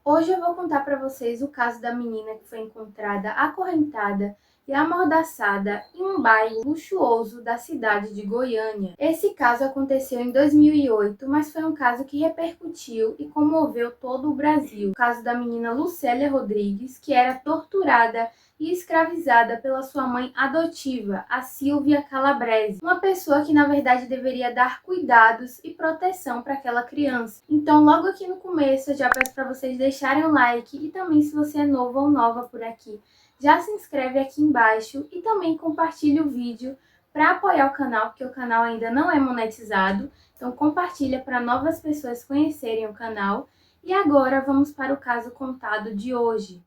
Hoje eu vou contar para vocês o caso da menina que foi encontrada acorrentada e amordaçada em um bairro luxuoso da cidade de Goiânia. Esse caso aconteceu em 2008, mas foi um caso que repercutiu e comoveu todo o Brasil. O caso da menina Lucélia Rodrigues, que era torturada e escravizada pela sua mãe adotiva, a Silvia Calabrese, uma pessoa que na verdade deveria dar cuidados e proteção para aquela criança. Então, logo aqui no começo, eu já peço para vocês deixarem um like e também, se você é novo ou nova por aqui, já se inscreve aqui embaixo e também compartilhe o vídeo para apoiar o canal, porque o canal ainda não é monetizado. Então compartilha para novas pessoas conhecerem o canal. E agora vamos para o caso contado de hoje.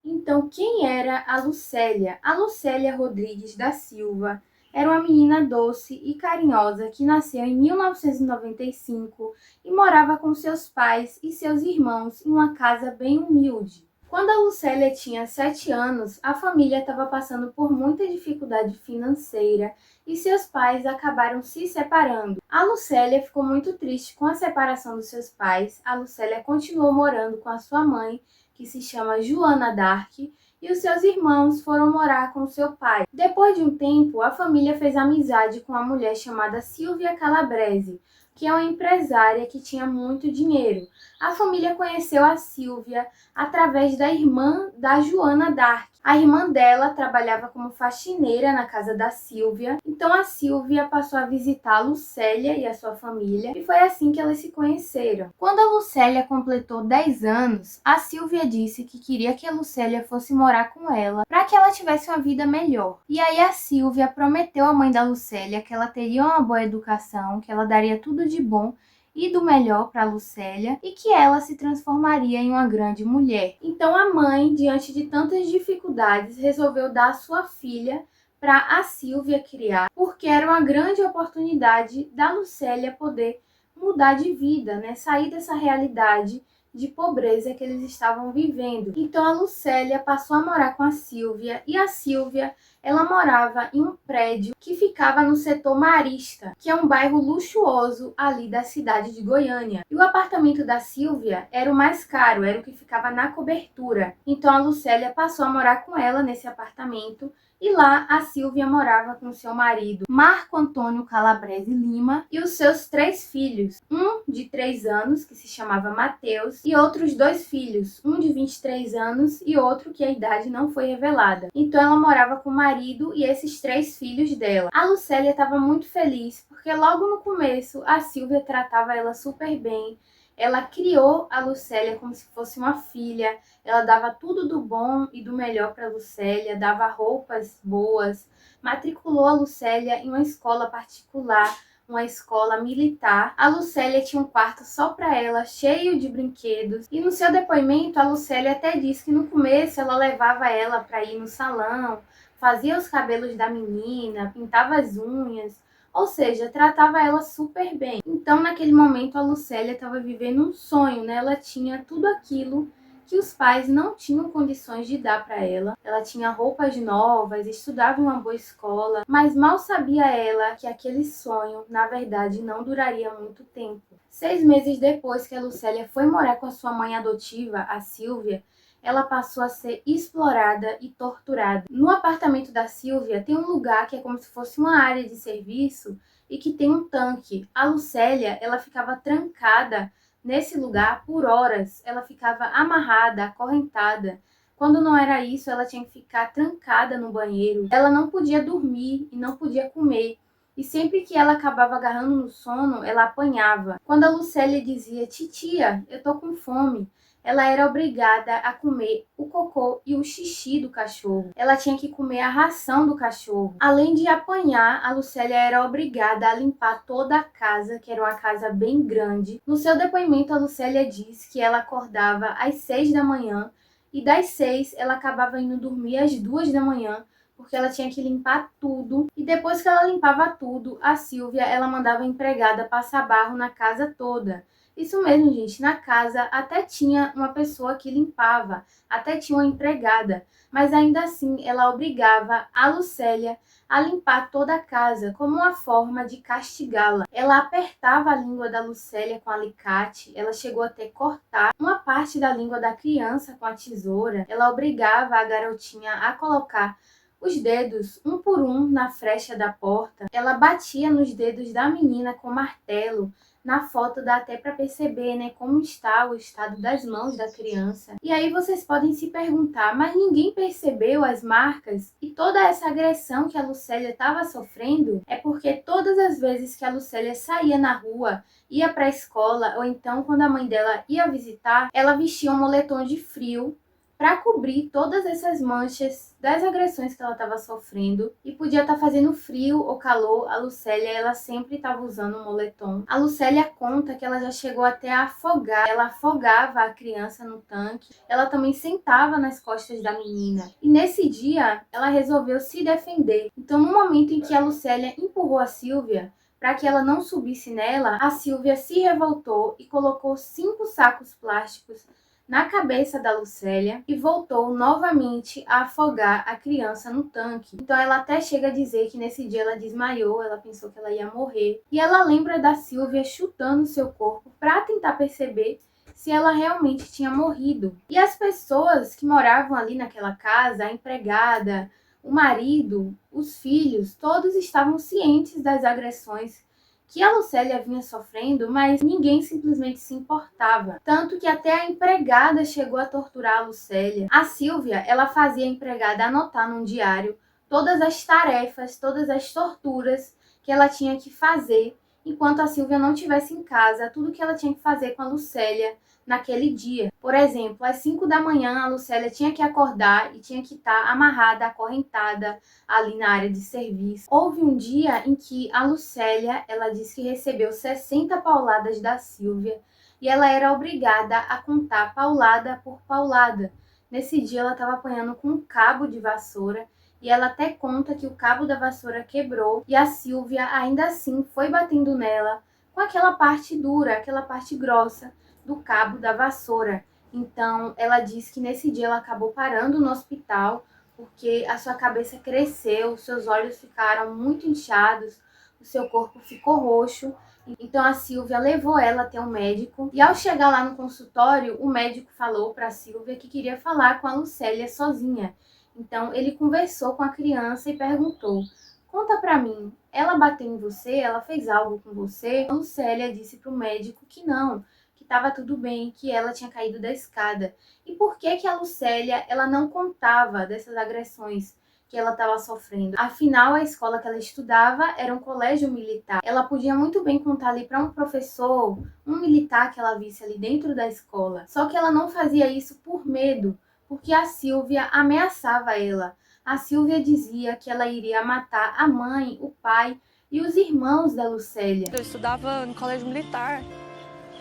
Então, quem era a Lucélia? A Lucélia Rodrigues da Silva era uma menina doce e carinhosa que nasceu em 1995 e morava com seus pais e seus irmãos em uma casa bem humilde. Quando a Lucélia tinha 7 anos, a família estava passando por muita dificuldade financeira e seus pais acabaram se separando. A Lucélia ficou muito triste com a separação dos seus pais. A Lucélia continuou morando com a sua mãe, que se chama Joana d'Arc, e os seus irmãos foram morar com seu pai. Depois de um tempo, a família fez amizade com uma mulher chamada Silvia Calabrese, que é uma empresária que tinha muito dinheiro. A família conheceu a Silvia através da irmã da Joana d'Arc. A irmã dela trabalhava como faxineira na casa da Silvia, então a Silvia passou a visitar a Lucélia e a sua família, e foi assim que elas se conheceram. Quando a Lucélia completou 10 anos, a Silvia disse que queria que a Lucélia fosse morar com ela, para que ela tivesse uma vida melhor. E aí a Silvia prometeu à mãe da Lucélia que ela teria uma boa educação, que ela daria tudo de bom e do melhor para Lucélia e que ela se transformaria em uma grande mulher. Então a mãe, diante de tantas dificuldades, resolveu dar a sua filha para a Silvia criar, porque era uma grande oportunidade da Lucélia poder mudar de vida, né? Sair dessa realidade de pobreza que eles estavam vivendo. Então a Lucélia passou a morar com a Silvia e a Silvia, ela morava em um prédio que ficava no setor Marista, que é um bairro luxuoso ali da cidade de Goiânia. E o apartamento da Silvia era o mais caro, era o que ficava na cobertura. Então a Lucélia passou a morar com ela nesse apartamento. E lá a Silvia morava com seu marido, Marco Antônio Calabrese Lima, e os seus 3 filhos, um de 3 anos, que se chamava Mateus, e outros 2 filhos, um de 23 anos e outro que a idade não foi revelada. Então ela morava com o marido e esses 3 filhos dela. A Lucélia estava muito feliz, porque logo no começo a Silvia tratava ela super bem. Ela criou a Lucélia como se fosse uma filha, ela dava tudo do bom e do melhor para a Lucélia, dava roupas boas, matriculou a Lucélia em uma escola particular, uma escola militar. A Lucélia tinha um quarto só para ela, cheio de brinquedos. E no seu depoimento, a Lucélia até disse que no começo ela levava ela para ir no salão, fazia os cabelos da menina, pintava as unhas, ou seja, tratava ela super bem. Então, naquele momento, a Lucélia estava vivendo um sonho, né? Ela tinha tudo aquilo que os pais não tinham condições de dar para ela. Ela tinha roupas novas, estudava em uma boa escola, mas mal sabia ela que aquele sonho, na verdade, não duraria muito tempo. 6 meses depois que a Lucélia foi morar com a sua mãe adotiva, a Silvia, ela passou a ser explorada e torturada. No apartamento da Silvia tem um lugar que é como se fosse uma área de serviço e que tem um tanque. A Lucélia, ela ficava trancada nesse lugar por horas. Ela ficava amarrada, acorrentada. Quando não era isso, ela tinha que ficar trancada no banheiro. Ela não podia dormir e não podia comer. E sempre que ela acabava agarrando no sono, ela apanhava. Quando a Lucélia dizia: "Titia, eu tô com fome", ela era obrigada a comer o cocô e o xixi do cachorro. Ela tinha que comer a ração do cachorro. Além de apanhar, a Lucélia era obrigada a limpar toda a casa, que era uma casa bem grande. No seu depoimento, a Lucélia diz que ela acordava às 6 da manhã e das 6 ela acabava indo dormir às 2 da manhã, porque ela tinha que limpar tudo. E depois que ela limpava tudo, a Silvia, ela mandava a empregada passar barro na casa toda. Isso mesmo, gente. Na casa até tinha uma pessoa que limpava, até tinha uma empregada, mas ainda assim ela obrigava a Lucélia a limpar toda a casa como uma forma de castigá-la. Ela apertava a língua da Lucélia com alicate, ela chegou até cortar uma parte da língua da criança com a tesoura. Ela obrigava a garotinha a colocar os dedos um por um na frecha da porta. Ela batia nos dedos da menina com martelo. Na foto dá até para perceber, né, como está o estado das mãos da criança. E aí vocês podem se perguntar, mas ninguém percebeu as marcas e toda essa agressão que a Lucélia estava sofrendo? É porque todas as vezes que a Lucélia saía na rua, ia para a escola, ou então quando a mãe dela ia visitar, ela vestia um moletom de frio para cobrir todas essas manchas das agressões que ela estava sofrendo. E podia estar fazendo frio ou calor, a Lucélia ela sempre estava usando um moletom. A Lucélia conta que ela já chegou até a afogar, ela afogava a criança no tanque. Ela também sentava nas costas da menina. E nesse dia, ela resolveu se defender. Então, no momento em que a Lucélia empurrou a Silvia, para que ela não subisse nela, a Silvia se revoltou e colocou 5 sacos plásticos na cabeça da Lucélia e voltou novamente a afogar a criança no tanque. Então ela até chega a dizer que nesse dia ela desmaiou, ela pensou que ela ia morrer. E ela lembra da Silvia chutando seu corpo para tentar perceber se ela realmente tinha morrido. E as pessoas que moravam ali naquela casa, a empregada, o marido, os filhos, todos estavam cientes das agressões que a Lucélia vinha sofrendo, mas ninguém simplesmente se importava. Tanto que até a empregada chegou a torturar a Lucélia. A Silvia, ela fazia a empregada anotar num diário todas as tarefas, todas as torturas que ela tinha que fazer enquanto a Silvia não estivesse em casa, tudo que ela tinha que fazer com a Lucélia naquele dia. Por exemplo, às 5 da manhã, a Lucélia tinha que acordar e tinha que estar amarrada, acorrentada ali na área de serviço. Houve um dia em que a Lucélia, ela disse que recebeu 60 pauladas da Silvia e ela era obrigada a contar paulada por paulada. Nesse dia, ela estava apanhando com um cabo de vassoura e ela até conta que o cabo da vassoura quebrou e a Silvia ainda assim foi batendo nela com aquela parte dura, aquela parte grossa do cabo da vassoura. Então, ela disse que nesse dia ela acabou parando no hospital porque a sua cabeça cresceu, os seus olhos ficaram muito inchados, o seu corpo ficou roxo. Então a Silvia levou ela até um médico e ao chegar lá no consultório, o médico falou para a Silvia que queria falar com a Lucélia sozinha. Então ele conversou com a criança e perguntou: "Conta para mim, ela bateu em você? Ela fez algo com você?" A Lucélia disse para o médico que não, que estava tudo bem, que ela tinha caído da escada. E por que que a Lucélia ela não contava dessas agressões que ela estava sofrendo? Afinal, a escola que ela estudava era um colégio militar. Ela podia muito bem contar ali para um professor, um militar que ela visse ali dentro da escola. Só que ela não fazia isso por medo, porque a Silvia ameaçava ela. A Silvia dizia que ela iria matar a mãe, o pai e os irmãos da Lucélia. Eu estudava no colégio militar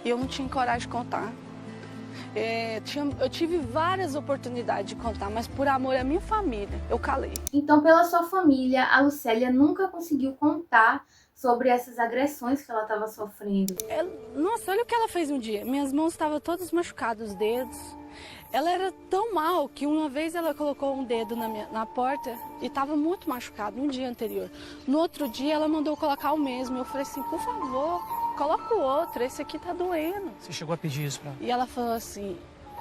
e eu não tinha coragem de contar. Eu tive várias oportunidades de contar, mas por amor à minha família, eu calei. Então, pela sua família, a Lucélia nunca conseguiu contar sobre essas agressões que ela estava sofrendo. Nossa, olha o que ela fez um dia. Minhas mãos estavam todas machucadas, os dedos. Ela era tão mal que uma vez ela colocou um dedo na porta e estava muito machucado no dia anterior. No outro dia ela mandou colocar o mesmo. Eu falei assim, por favor, coloca o outro, esse aqui tá doendo. Você chegou a pedir isso pra ela? E ela falou assim,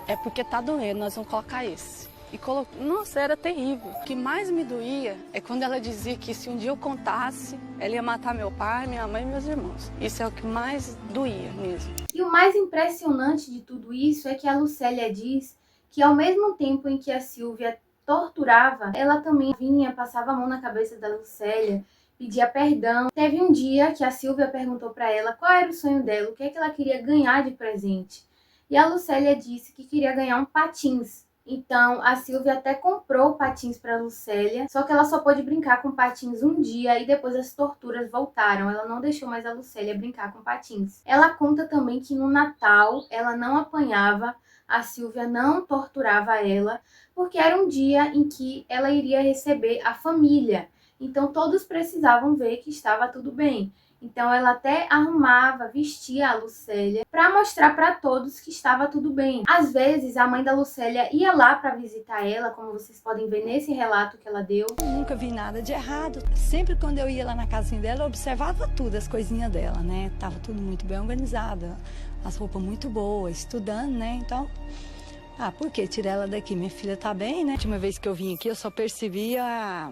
é porque tá doendo, nós vamos colocar esse. E colocou. Nossa, era terrível. O que mais me doía é quando ela dizia que se um dia eu contasse, ela ia matar meu pai, minha mãe e meus irmãos. Isso é o que mais doía mesmo. E o mais impressionante de tudo isso é que a Lucélia diz que ao mesmo tempo em que a Silvia torturava, ela também vinha, passava a mão na cabeça da Lucélia, pedia perdão. Teve um dia que a Silvia perguntou para ela qual era o sonho dela, o que é que ela queria ganhar de presente. E a Lucélia disse que queria ganhar um patins. Então, a Silvia até comprou patins para a Lucélia, só que ela só pôde brincar com patins um dia e depois as torturas voltaram. Ela não deixou mais a Lucélia brincar com patins. Ela conta também que no Natal ela não apanhava, a Silvia não torturava ela, porque era um dia em que ela iria receber a família. Então, todos precisavam ver que estava tudo bem. Então ela até arrumava, vestia a Lucélia para mostrar para todos que estava tudo bem. Às vezes a mãe da Lucélia ia lá para visitar ela, como vocês podem ver nesse relato que ela deu. Nunca vi nada de errado. Sempre quando eu ia lá na casinha dela, eu observava tudo, as coisinhas dela, né? Tava tudo muito bem organizado, as roupas muito boas, estudando, né? Então, por que tirar ela daqui? Minha filha tá bem, né? A última vez que eu vim aqui, eu só percebia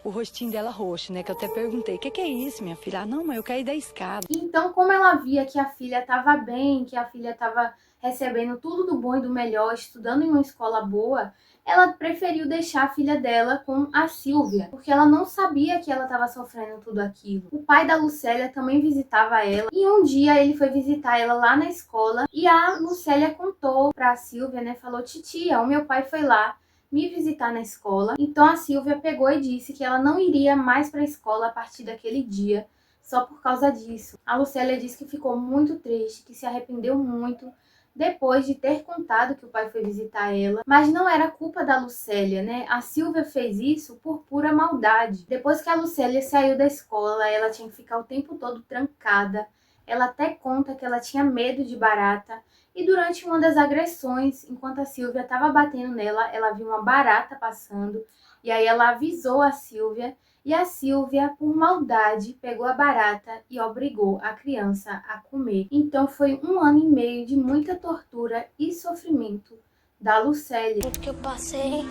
o rostinho dela roxo, né? Que eu até perguntei, o que é isso, minha filha? Não, mãe, eu caí da escada. Então, como ela via que a filha estava bem, que a filha estava recebendo tudo do bom e do melhor, estudando em uma escola boa, ela preferiu deixar a filha dela com a Silvia, porque ela não sabia que ela estava sofrendo tudo aquilo. O pai da Lucélia também visitava ela, e um dia ele foi visitar ela lá na escola, e a Lucélia contou para a Silvia, né? Falou, titia, o meu pai foi lá me visitar na escola. Então a Silvia pegou e disse que ela não iria mais para a escola a partir daquele dia, só por causa disso. A Lucélia disse que ficou muito triste, que se arrependeu muito depois de ter contado que o pai foi visitar ela, mas não era culpa da Lucélia, né? A Silvia fez isso por pura maldade. Depois que a Lucélia saiu da escola, ela tinha que ficar o tempo todo trancada. Ela até conta que ela tinha medo de barata. E durante uma das agressões, enquanto a Silvia estava batendo nela, ela viu uma barata passando. E aí ela avisou a Silvia. E a Silvia, por maldade, pegou a barata e obrigou a criança a comer. Então foi 1 ano e meio de muita tortura e sofrimento da Lucélia. O que eu passei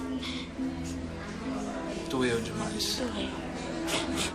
doeu demais.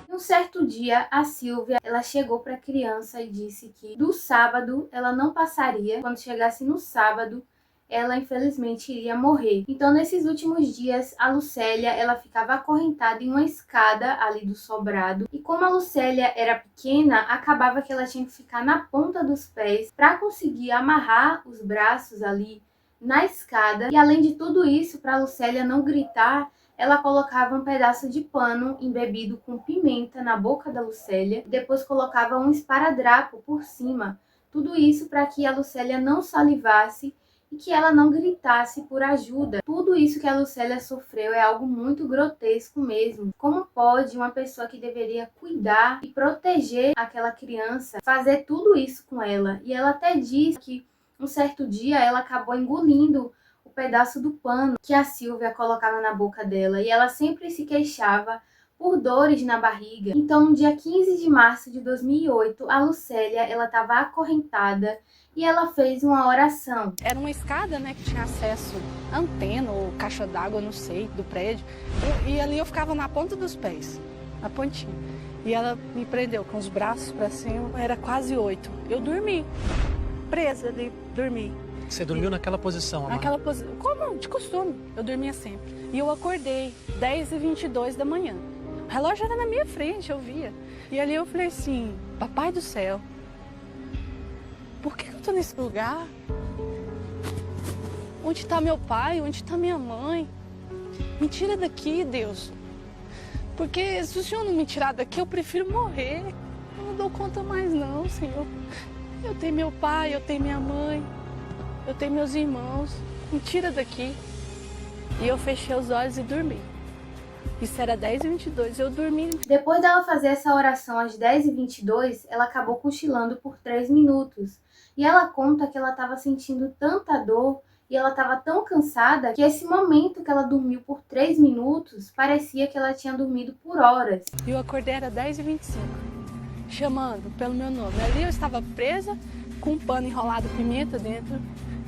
Um certo dia, a Silvia, ela chegou para a criança e disse que do sábado ela não passaria. Quando chegasse no sábado, ela infelizmente iria morrer. Então, nesses últimos dias, a Lucélia, ela ficava acorrentada em uma escada ali do sobrado. E como a Lucélia era pequena, acabava que ela tinha que ficar na ponta dos pés para conseguir amarrar os braços ali na escada. E além de tudo isso, para a Lucélia não gritar, ela colocava um pedaço de pano embebido com pimenta na boca da Lucélia. Depois colocava um esparadrapo por cima. Tudo isso para que a Lucélia não salivasse e que ela não gritasse por ajuda. Tudo isso que a Lucélia sofreu é algo muito grotesco mesmo. Como pode uma pessoa que deveria cuidar e proteger aquela criança fazer tudo isso com ela? E ela até diz que um certo dia ela acabou engolindo o pedaço do pano que a Silvia colocava na boca dela, e ela sempre se queixava por dores na barriga. Então, no dia 15 de março de 2008, a Lucélia, ela estava acorrentada e ela fez uma oração. Era uma escada, né, que tinha acesso à antena ou caixa d'água, não sei, do prédio. E ali eu ficava na ponta dos pés, na pontinha. E ela me prendeu com os braços para cima, era quase 8. Eu dormi, presa ali, dormi. Você dormiu naquela posição, Amanda? Naquela posição, como de costume, eu dormia sempre. E eu acordei 10h22 da manhã. O relógio era na minha frente, eu via. E ali eu falei assim, papai do céu, por que eu tô nesse lugar? Onde está meu pai? Onde está minha mãe? Me tira daqui, Deus. Porque se o Senhor não me tirar daqui, eu prefiro morrer. Eu não dou conta mais não, Senhor. Eu tenho meu pai, eu tenho minha mãe, eu tenho meus irmãos. Me tira daqui. E eu fechei os olhos e dormi. Isso era 10h22, eu dormi. Depois dela fazer essa oração às 10h22, ela acabou cochilando por 3 minutos. E ela conta que ela estava sentindo tanta dor e ela estava tão cansada que esse momento que ela dormiu por 3 minutos parecia que ela tinha dormido por horas. E eu acordei, era 10h25, chamando pelo meu nome. Ali eu estava presa com um pano enrolado pimenta dentro,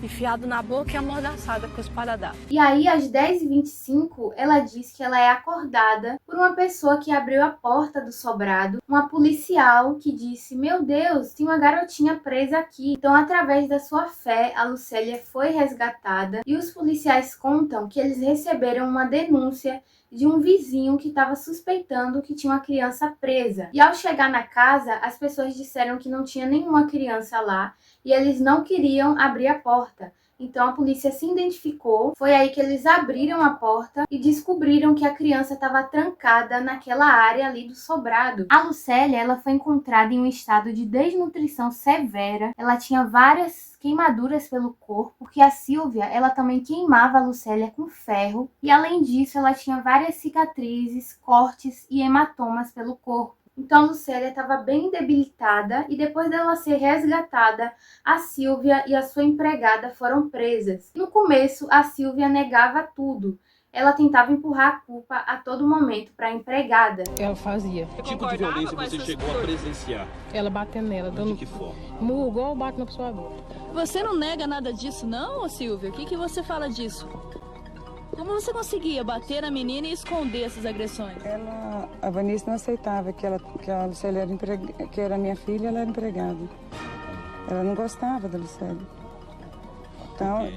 enfiado na boca e amordaçada com os esparadrapo. E aí, às 10h25, ela diz que ela é acordada por uma pessoa que abriu a porta do sobrado, uma policial que disse, meu Deus, tem uma garotinha presa aqui. Então, através da sua fé, a Lucélia foi resgatada e os policiais contam que eles receberam uma denúncia de um vizinho que estava suspeitando que tinha uma criança presa. E ao chegar na casa, as pessoas disseram que não tinha nenhuma criança lá e eles não queriam abrir a porta. Então a polícia se identificou, foi aí que eles abriram a porta e descobriram que a criança estava trancada naquela área ali do sobrado. A Lucélia, ela foi encontrada em um estado de desnutrição severa, ela tinha várias queimaduras pelo corpo, porque a Silvia, ela também queimava a Lucélia com ferro, e além disso ela tinha várias cicatrizes, cortes e hematomas pelo corpo. Então a Lucélia estava bem debilitada e depois dela ser resgatada, a Silvia e a sua empregada foram presas. No começo, a Silvia negava tudo. Ela tentava empurrar a culpa a todo momento para a empregada. Ela fazia. Que tipo de violência você chegou a presenciar? Ela batendo nela, De dando que forma? murro igual bate na pessoa agora. Você não nega nada disso não, ô Silvia? O que você fala disso? Como você conseguia bater na menina e esconder essas agressões? A Vanice não aceitava que a Lucélia era que era minha filha, ela era empregada. Ela não gostava da Lucélia. Então,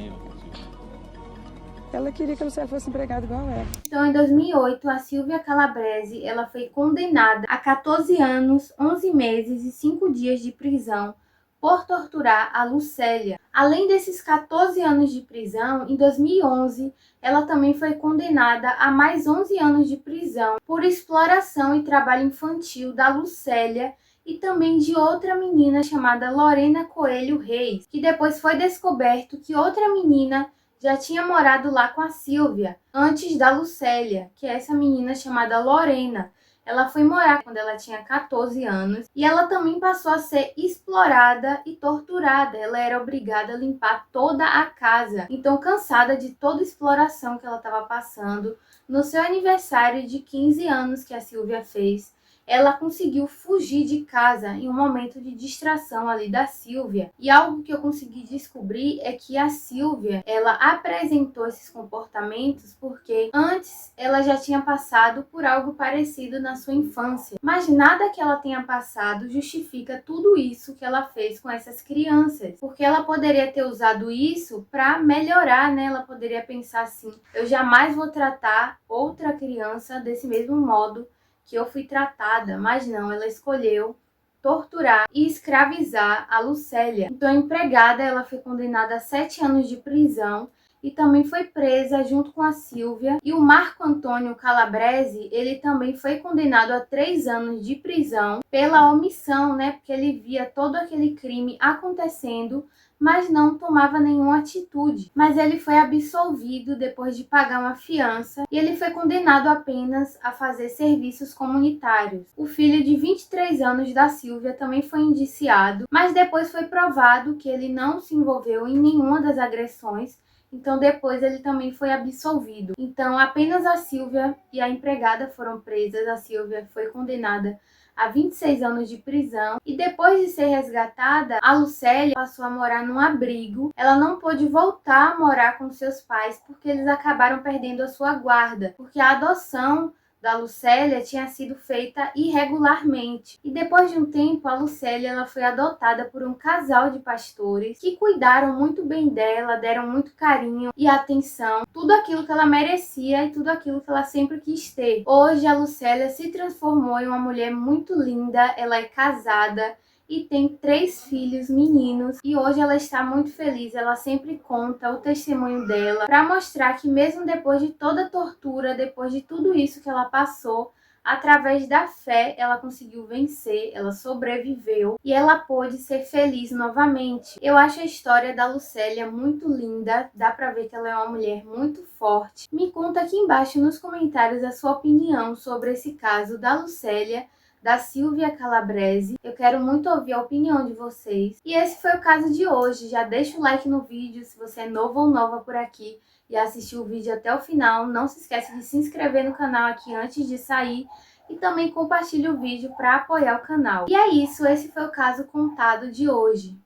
ela queria que a Lucélia fosse empregada igual ela. Então, em 2008, a Silvia Calabrese, ela foi condenada a 14 anos, 11 meses e 5 dias de prisão por torturar a Lucélia. Além desses 14 anos de prisão, em 2011, ela também foi condenada a mais 11 anos de prisão por exploração e trabalho infantil da Lucélia e também de outra menina chamada Lorena Coelho Reis, que depois foi descoberto que outra menina já tinha morado lá com a Silvia, antes da Lucélia, que é essa menina chamada Lorena. Ela foi morar quando ela tinha 14 anos e ela também passou a ser explorada e torturada. Ela era obrigada a limpar toda a casa. Então, cansada de toda a exploração que ela estava passando, no seu aniversário de 15 anos que a Silvia fez, ela conseguiu fugir de casa em um momento de distração ali da Silvia. E algo que eu consegui descobrir é que a Silvia, ela apresentou esses comportamentos porque antes ela já tinha passado por algo parecido na sua infância. Mas nada que ela tenha passado justifica tudo isso que ela fez com essas crianças. Porque ela poderia ter usado isso para melhorar, né? Ela poderia pensar assim: eu jamais vou tratar outra criança desse mesmo modo que eu fui tratada, mas não, ela escolheu torturar e escravizar a Lucélia. Então a empregada, ela foi condenada a 7 anos de prisão e também foi presa junto com a Silvia. E o Marco Antônio Calabrese, ele também foi condenado a 3 anos de prisão pela omissão, né? Porque ele via todo aquele crime acontecendo, mas não tomava nenhuma atitude. Mas ele foi absolvido depois de pagar uma fiança e ele foi condenado apenas a fazer serviços comunitários. O filho de 23 anos da Silvia também foi indiciado, mas depois foi provado que ele não se envolveu em nenhuma das agressões, então depois ele também foi absolvido. Então apenas a Silvia e a empregada foram presas. A Silvia foi condenada a 26 anos de prisão e depois de ser resgatada, a Lucélia passou a morar num abrigo. Ela não pôde voltar a morar com seus pais porque eles acabaram perdendo a sua guarda, porque a adoção da Lucélia tinha sido feita irregularmente. E depois de um tempo, a Lucélia ela foi adotada por um casal de pastores que cuidaram muito bem dela, deram muito carinho e atenção, tudo aquilo que ela merecia e tudo aquilo que ela sempre quis ter. Hoje a Lucélia se transformou em uma mulher muito linda, ela é casada e tem 3 filhos meninos e hoje ela está muito feliz. Ela sempre conta o testemunho dela para mostrar que mesmo depois de toda a tortura, depois de tudo isso que ela passou, através da fé ela conseguiu vencer, ela sobreviveu e ela pôde ser feliz novamente. Eu acho a história da Lucélia muito linda, dá pra ver que ela é uma mulher muito forte. Me conta aqui embaixo nos comentários a sua opinião sobre esse caso da Lucélia, da Silvia Calabrese. Eu quero muito ouvir a opinião de vocês. E esse foi o caso de hoje. Já deixa o like no vídeo se você é novo ou nova por aqui e assistiu o vídeo até o final. Não se esquece de se inscrever no canal aqui antes de sair e também compartilhe o vídeo para apoiar o canal. E é isso, esse foi o caso contado de hoje.